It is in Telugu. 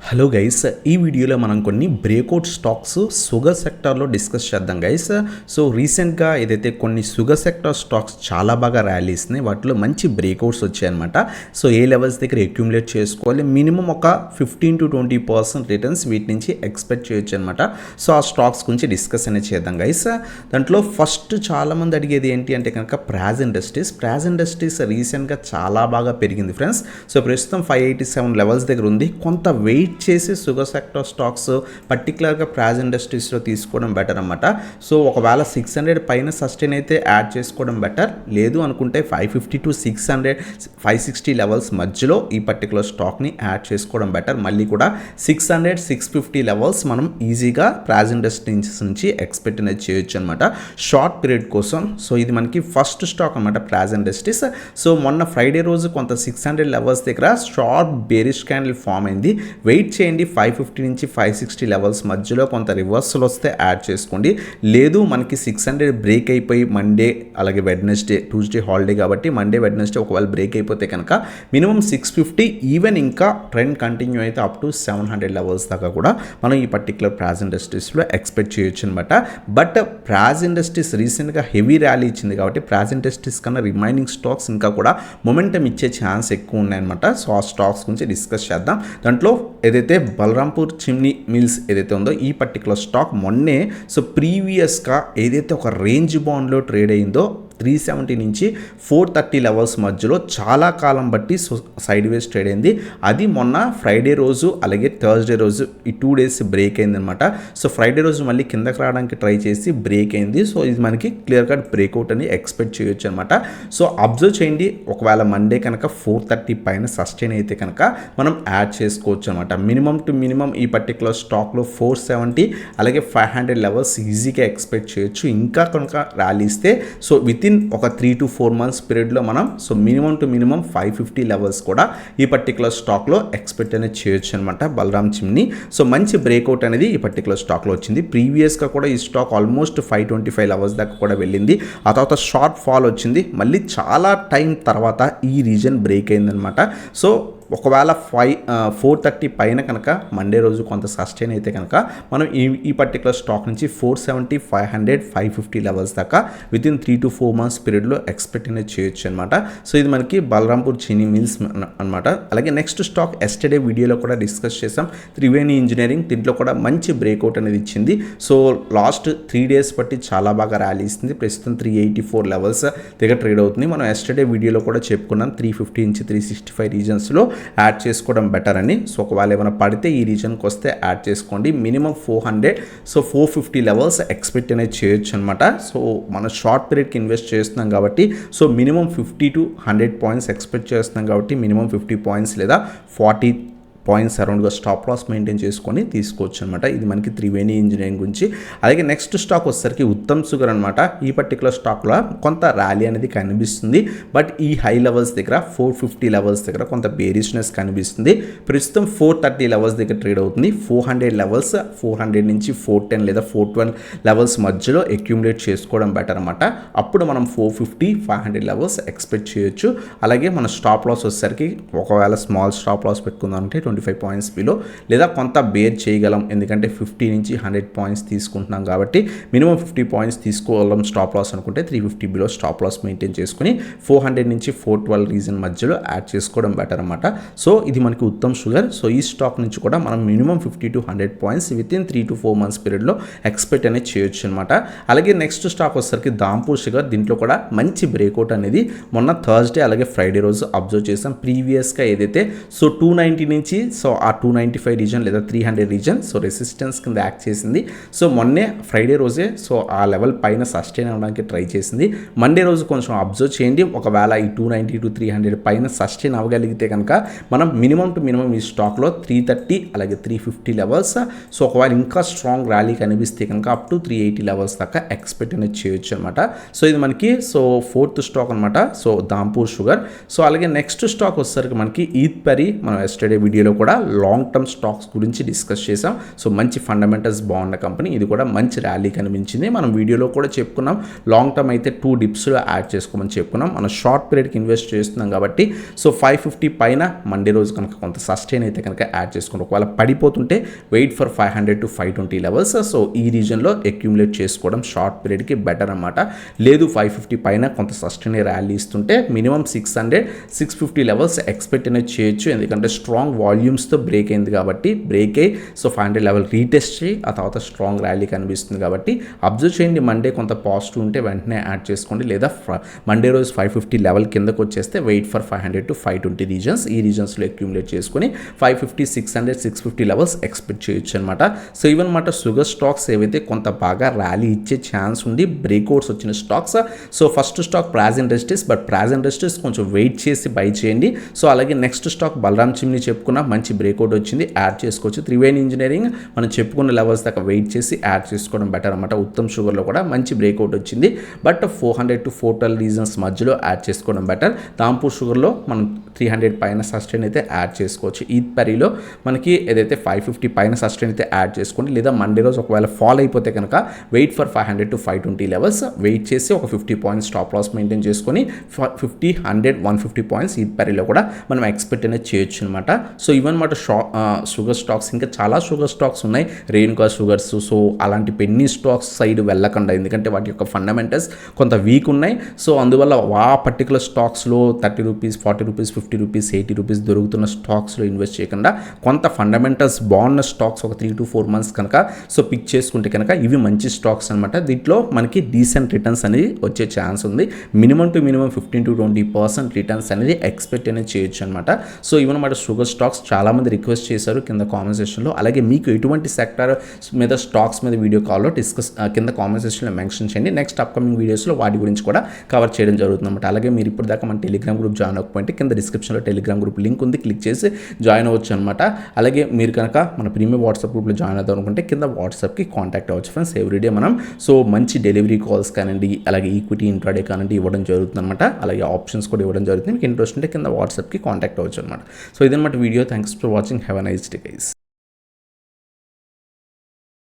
హలో గైస్, ఈ వీడియోలో మనం కొన్ని బ్రేక్అవుట్ స్టాక్స్ షుగర్ సెక్టార్లో డిస్కస్ చేద్దాం గైస్. సో రీసెంట్గా ఏదైతే కొన్ని షుగర్ సెక్టార్ స్టాక్స్ చాలా బాగా ర్యాలీ ఇస్తున్నాయి, వాటిలో మంచి బ్రేక్అవుట్స్ వచ్చాయన్నమాట. సో ఏ లెవెల్స్ దగ్గర అక్యూములేట్ చేసుకోవాలి, మినిమం ఒక 15-20% రిటర్న్స్ వీటి నుంచి ఎక్స్పెక్ట్ చేయొచ్చు అనమాట. సో ఆ స్టాక్స్ గురించి డిస్కస్ అనేది చేద్దాం గైస్. దాంట్లో ఫస్ట్ చాలామంది అడిగేది ఏంటి అంటే కనుక ప్రాజ్ ఇండస్ట్రీస్ రీసెంట్గా చాలా బాగా పెరిగింది ఫ్రెండ్స్. సో ప్రస్తుతం 587 లెవెల్స్ దగ్గర ఉంది. కొంత వెయిట్ చేసి షుగర్ సెక్టర్ స్టాక్స్ పర్టికులర్గా ప్రాజ్ ఇండస్ట్రీస్లో తీసుకోవడం బెటర్ అనమాట. సో ఒకవేళ 600 పైన సస్టైన్ అయితే యాడ్ చేసుకోవడం బెటర్, లేదు అనుకుంటే 550 to 600 560 లెవెల్స్ మధ్యలో ఈ పర్టికులర్ స్టాక్ని యాడ్ చేసుకోవడం బెటర్. మళ్ళీ కూడా 600-650 లెవెల్స్ మనం ఈజీగా ప్రాజ్ ఇండస్ట్రీస్ నుంచి ఎక్స్పెక్ట్ అనేది చేయొచ్చు అనమాట షార్ట్ పీరియడ్ కోసం. సో ఇది మనకి ఫస్ట్ స్టాక్ అనమాట ప్రాజ్ ఇండస్ట్రీస్. సో మొన్న ఫ్రైడే రోజు కొంత 600 లెవెల్స్ దగ్గర షార్ట్ బేరిష్ క్యాండిల్ ఫామ్ అయింది. వెయిట్ చేయండి, 550 నుంచి 560 లెవెల్స్ మధ్యలో కొంత రివర్సల్ వస్తే యాడ్ చేసుకోండి. లేదు మనకి 600 బ్రేక్ అయిపోయి మండే అలాగే వెడ్నెస్డే, ట్యూస్డే హాలిడే కాబట్టి మండే వెడ్నెస్డే ఒకవేళ బ్రేక్ అయిపోతే కనుక మినిమం 650, ఈవెన్ ఇంకా ట్రెండ్ కంటిన్యూ అయితే అప్ టు 700 లెవెల్స్ దాకా కూడా మనం ఈ పర్టికులర్ ప్రాజ్ ఇండస్ట్రీస్లో ఎక్స్పెక్ట్ చేయొచ్చు అనమాట. బట్ ప్రాజ్ ఇండస్ట్రీస్ రీసెంట్గా హెవీ ర్యాలీ ఇచ్చింది కాబట్టి ప్రాజ్ ఇండస్ట్రీస్ కన్నా రిమైనింగ్ స్టాక్స్ ఇంకా కూడా మొమెంటం ఇచ్చే ఛాన్స్ ఎక్కువ ఉన్నాయన్నమాట. సో ఆ స్టాక్స్ గురించి డిస్కస్ చేద్దాం. దాంట్లో ఏదైతే బలరాంపూర్ చిమ్నీ మిల్స్ ఏదైతే ఉందో ఈ పర్టికులర్ స్టాక్ మొన్నే సో ప్రీవియస్గా ఏదైతే ఒక రేంజ్ బౌండ్లో ట్రేడ్ అయిందో 370 నుంచి 430 లెవెల్స్ మధ్యలో చాలా కాలం బట్టి సైడ్ వేస్ ట్రేడ్ అయింది. అది మొన్న ఫ్రైడే రోజు అలాగే థర్స్డే రోజు ఈ 2 డేస్ బ్రేక్ అయిందనమాట. సో ఫ్రైడే రోజు మళ్ళీ కిందకి రావడానికి ట్రై చేసి బ్రేక్ అయింది. సో ఇది మనకి క్లియర్ కట్ బ్రేక్అవుట్ అని ఎక్స్పెక్ట్ చేయొచ్చు అనమాట. సో అబ్జర్వ్ చేయండి, ఒకవేళ మండే కనుక 430 పైన సస్టైన్ అయితే కనుక మనం యాడ్ చేసుకోవచ్చు అనమాట. మినిమం టు మినిమం ఈ పర్టికులర్ స్టాక్లో 470 అలాగే 500 లెవెల్స్ ఈజీగా ఎక్స్పెక్ట్ చేయొచ్చు. ఇంకా కనుక ర్యాలీ ఇస్తే సో విత్ ఇన్ ఒక 3 to 4 months పీరియడ్లో మనం so minimum to minimum 550 levels కూడా ఈ పర్టికులర్ స్టాక్లో ఎక్స్పెక్ట్ అనేది చేయొచ్చు అనమాట బలరామ్ చిమ్నీ. సో మంచి బ్రేక్అవుట్ అనేది ఈ పర్టికులర్ స్టాక్లో వచ్చింది. ప్రీవియస్గా కూడా ఈ స్టాక్ ఆల్మోస్ట్ 525 లెవెల్స్ దాకా కూడా వెళ్ళింది. ఆ తర్వాత షార్ట్ ఫాల్ వచ్చింది, మళ్ళీ చాలా టైం తర్వాత ఈ రీజన్ బ్రేక్ అయిందనమాట. సో ఒకవేళ 430 పైన కనుక మండే రోజు కొంత సస్టైన్ అయితే కనుక మనం ఈ పర్టికులర్ స్టాక్ నుంచి 470, 500, 550 లెవెల్స్ దాకా విత్ ఇన్ 3 to 4 months పీరియడ్లో ఎక్స్పెక్ట్ అనేది చేయొచ్చు అనమాట. సో ఇది మనకి బలరాంపూర్ చీనీ మిల్స్ అనమాట. అలాగే నెక్స్ట్ స్టాక్ ఎస్టర్డే వీడియోలో కూడా డిస్కస్ చేసాం, త్రివేణి ఇంజనీరింగ్. దీంట్లో కూడా మంచి బ్రేక్అవుట్ అనేది ఇచ్చింది. సో లాస్ట్ 3 days బట్టి చాలా బాగా ర్యాలీ ఇస్తుంది. ప్రస్తుతం 384 లెవెల్స్ దగ్గర ట్రేడ్ అవుతుంది. మనం ఎస్టర్డే వీడియోలో కూడా చెప్పుకున్నాం 350 నుంచి 365 రీజన్స్లో యాడ్ చేసుకోవడం బెటర్ అని. సో ఒకవేళ ఏమైనా పడితే ఈ రీజన్కి వస్తే యాడ్ చేసుకోండి. మినిమం 400, సో 450 లెవెల్స్ ఎక్స్పెక్ట్ అనేది చేయొచ్చు అనమాట. సో మన షార్ట్ పీరియడ్కి ఇన్వెస్ట్ చేస్తున్నాం కాబట్టి so minimum 50 to 100 points expect చేస్తున్నాం కాబట్టి మినిమం 50 పాయింట్స్ లేదా 40 పాయింట్స్ అరౌండ్గా స్టాప్ లాస్ మెయింటైన్ చేసుకొని తీసుకోవచ్చు అనమాట. ఇది మనకి త్రివేణి ఇంజనీరింగ్ గురించి. అలాగే నెక్స్ట్ స్టాక్ వచ్చేసరికి ఉత్తమ్ షుగర్ అనమాట. ఈ పర్టికులర్ స్టాక్లో కొంత ర్యాలీ అనేది కనిపిస్తుంది, బట్ ఈ హై లెవెల్స్ దగ్గర 450 లెవెల్స్ దగ్గర కొంత బేరిష్నెస్ కనిపిస్తుంది. ప్రస్తుతం 430 లెవెల్స్ దగ్గర ట్రేడ్ అవుతుంది. 400 లెవెల్స్, 400 నుంచి 410 లేదా 412 లెవెల్స్ మధ్యలో అక్యూములేట్ చేసుకోవడం బెటర్ అనమాట. అప్పుడు మనం 450, 500 లెవెల్స్ ఎక్స్పెక్ట్ చేయొచ్చు. అలాగే మన స్టాప్ లాస్ వచ్చేసరికి ఒకవేళ స్మాల్ స్టాప్ లాస్ పెట్టుకుందాం అంటే 25 పాయింట్స్ బిలో, లేదా కొంత బేర్ చేయగలం ఎందుకంటే 50 నుంచి 100 పాయింట్స్ తీసుకుంటున్నాం కాబట్టి మినిమం 50 పాయింట్స్ తీసుకోగలం స్టాప్ లాస్ అనుకుంటే 350 బిలో స్టాప్ లాస్ మెయింటైన్ చేసుకుని 400 నుంచి 412 రీజన్ మధ్యలో యాడ్ చేసుకోవడం బెటర్ అనమాట. సో ఇది మనకి ఉత్తమ్ షుగర్. సో ఈ స్టాక్ నుంచి కూడా మనం minimum 50 to 100 points with in 3 to 4 months పీరియడ్లో ఎక్స్పెక్ట్ అనేది చేయొచ్చు అనమాట. అలాగే నెక్స్ట్ స్టాక్ వచ్చేసరికి ధాంపూర్ షుగర్. దీంట్లో కూడా మంచి బ్రేక్అవుట్ అనేది మొన్న థర్స్డే అలాగే ఫ్రైడే రోజు అబ్జర్వ్ చేసాం. ప్రీవియస్గా ఏదైతే సో 290 నుంచి సో ఆ 295 రీజన్ లేదా 300 రీజన్ సో రెసిస్టెన్స్ కింద యాక్ట్ చేసింది. సో మొన్నే ఫ్రైడే రోజే సో ఆ లెవెల్ పైన సస్టైన్ అవ్వడానికి ట్రై చేసింది. మండే రోజు కొంచెం అబ్జర్వ్ చేయండి, ఒకవేళ ఈ 290 to 300 పైన సస్టైన్ అవ్వగలిగితే కనుక మనం మినిమం టు మినిమం ఈ స్టాక్లో 330 అలాగే 350 లెవెల్స్, సో ఒకవేళ ఇంకా స్ట్రాంగ్ ర్యాలీ కనిపిస్తే కనుక అప్ టు 380 లెవెల్స్ దాకా ఎక్స్పెక్ట్ అనేది చేయొచ్చు అనమాట. సో ఇది మనకి సో 4th స్టాక్ అనమాట, సో ధాంపూర్ షుగర్. సో అలాగే నెక్స్ట్ స్టాక్ వచ్చేసరికి మనకి PARRY. మనం ఎస్టర్డే వీడియోలో కూడా లాంగ్ టర్మ్ స్టాక్స్ గురించి డిస్కస్ చేసాం. సో మంచి ఫండమెంటల్స్ బాగున్న కంపెనీ, ఇది కూడా మంచి ర్యాలీ కనిపించింది. మనం వీడియోలో కూడా చెప్పుకున్నాం, లాంగ్ టర్మ్ అయితే 2 డిప్స్లో యాడ్ చేసుకోమని చెప్పుకున్నాం. మనం షార్ట్ పీరియడ్కి ఇన్వెస్ట్ చేస్తున్నాం కాబట్టి సో 550 పైన మండే రోజు కనుక కొంత సస్టైన్ అయితే కనుక యాడ్ చేసుకుంటాం. ఒకవేళ పడిపోతుంటే wait for 500 to 520 levels. So ఈ రీజన్లో అక్యూములేట్ చేసుకోవడం షార్ట్ పీరియడ్కి బెటర్ అనమాట. లేదు 550 పైన కొంత సస్టైన్ ర్యాలీ ఇస్తుంటే మినిమం 600-650 లెవెల్స్ ఎక్స్పెక్ట్ అనేది చేయొచ్చు. ఎందుకంటే స్ట్రాంగ్ వాల్యూమ్స్తో బ్రేక్ అయింది కాబట్టి, బ్రేక్ అయ్యి సో 500 లెవెల్ రీటెస్ట్ చేయి ఆ తర్వాత స్ట్రాంగ్ ర్యాలీ కనిపిస్తుంది కాబట్టి అబ్జర్వ్ చేయండి. మండే కొంత పాజిటివ్ ఉంటే వెంటనే యాడ్ చేసుకోండి, లేదా మండే రోజు 550 లెవెల్ కిందకు వచ్చేస్తే వెయిట్ ఫర్ 500 to 520 రీజన్స్. ఈ రీజన్స్లో అక్యూములేట్ చేసుకుని 550, 600, 650 లెవెల్స్ ఎక్స్పెక్ట్ చేయొచ్చు అనమాట. సో ఇవన్నమాట షుగర్ స్టాక్స్ ఏవైతే కొంత బాగా ర్యాలీ ఇచ్చే ఛాన్స్ ఉండి బ్రేక్అవుట్స్ వచ్చిన stocks. So first stock Praj industries, but Praj industries కొంచెం వెయిట్ చేసి బై చేయండి. సో అలాగే నెక్స్ట్ స్టాక్ బలరాంచిని చెప్పుకున్న మంచి బ్రేక్అవుట్ వచ్చింది, యాడ్ చేసుకోవచ్చు. త్రివేణి ఇంజనీరింగ్ మనం చెప్పుకున్న లెవెల్స్ దాకా వెయిట్ చేసి యాడ్ చేసుకోవడం బెటర్ అనమాట. ఉత్తమ్ షుగర్లో కూడా మంచి బ్రేక్అవుట్ వచ్చింది, బట్ 400 to 412 రీజన్స్ మధ్యలో యాడ్ చేసుకోవడం బెటర్. ధాంపూర్ షుగర్లో మనం 300 పైన సస్టైన్ అయితే యాడ్ చేసుకోవచ్చు. ఈద్ పరీలో మనకి ఏదైతే 550 పైన సస్టైన్ అయితే యాడ్ చేసుకోండి, లేదా మండే రోజు ఒకవేళ ఫాల్ అయిపోతే కనుక wait for 500 to 520 levels wait చేసి ఒక 50 పాయింట్స్ స్టాప్ లాస్ మెయింటైన్ చేసుకొని 50, 100, 150 పాయింట్స్ ఈద్ పరీలో కూడా మనం ఎక్స్పెక్ట్ అనేది చేయొచ్చు అనమాట. సో ఇవన్నమాట షుగర్ స్టాక్స్. ఇంకా చాలా షుగర్ స్టాక్స్ ఉన్నాయి, రేణుకా షుగర్స్. సో అలాంటి పెన్నీ స్టాక్స్ సైడ్ వెళ్ళకుండా, ఎందుకంటే వాటి యొక్క ఫండమెంటల్స్ కొంత వీక్ ఉన్నాయి. సో అందువల్ల ఆ పర్టికులర్ స్టాక్స్లో 30 రూపీస్, 40 రూపీస్, 50 రూపీస్, 80 రూపీస్ దొరుకుతున్న స్టాక్స్లో ఇన్వెస్ట్ చేయకుండా కొంత ఫండమెంటల్స్ బాగున్న స్టాక్స్ ఒక 3 to 4 months కనుక సో పిక్ చేసుకుంటే కనుక ఇవి మంచి స్టాక్స్ అనమాట. దీంట్లో మనకి డీసెంట్ రిటర్న్స్ అనేది వచ్చే ఛాన్స్ ఉంది. Minimum to minimum 15 to 20% returns అనేది ఎక్స్పెక్ట్ అనేది చేయొచ్చు అనమాట. సో ఇవన్నమాట షుగర్ స్టాక్స్. చాలామంది రిక్వెస్ట్ చేశారు కింద కామెంట్ సెక్షన్లో. అలాగే మీకు ఎటువంటి సెక్టర్ మీద స్టాక్స్ మీద వీడియో కాల్లో డిస్కస్ కింద కామెంట్ సెక్షన్లో మెన్షన్ చేయండి. నెక్స్ట్ అప్కమింగ్ వీడియోస్లో వాటి గురించి కూడా కవర్ చేయడం జరుగుతుంది అనమాట. అలాగే మీరు ఇప్పుడు దాకా మన టెలిగ్రామ్ గ్రూప్ జాయిన్ అవ్వకపోతే కింద డిస్క్రిప్షన్లో టెలిగ్రామ్ గ్రూప్ లింక్ ఉంది, క్లిక్ చేసి జాయిన్ అవ్వచ్చు అనమాట. అలాగే మీరు కనుక మన ప్రీమియం వాట్సాప్ గ్రూప్లో జాయిన్ అవుతాం అనుకుంటే కింద వాట్సాప్కి కాంటాక్ట్ అవ్వచ్చు ఫ్రెండ్స్. ఎవ్రీడే మనం సో మంచి డెలివరీ కాల్స్ కానివ్వండి, అలాగే ఈక్విటీ ఇంట్రాడే కానివ్వండి ఇవ్వడం జరుగుతుంది అనమాట. అలాగే ఆప్షన్స్ కూడా ఇవ్వడం జరుగుతుంది. మీకు ఇంట్రెస్ట్ ఉంటే కింద వాట్సాప్కి కాంటాక్ట్ అవ్వచ్చు అనమాట. సో ఇదన్నమాట video. Thanks for watching. Have a nice day guys.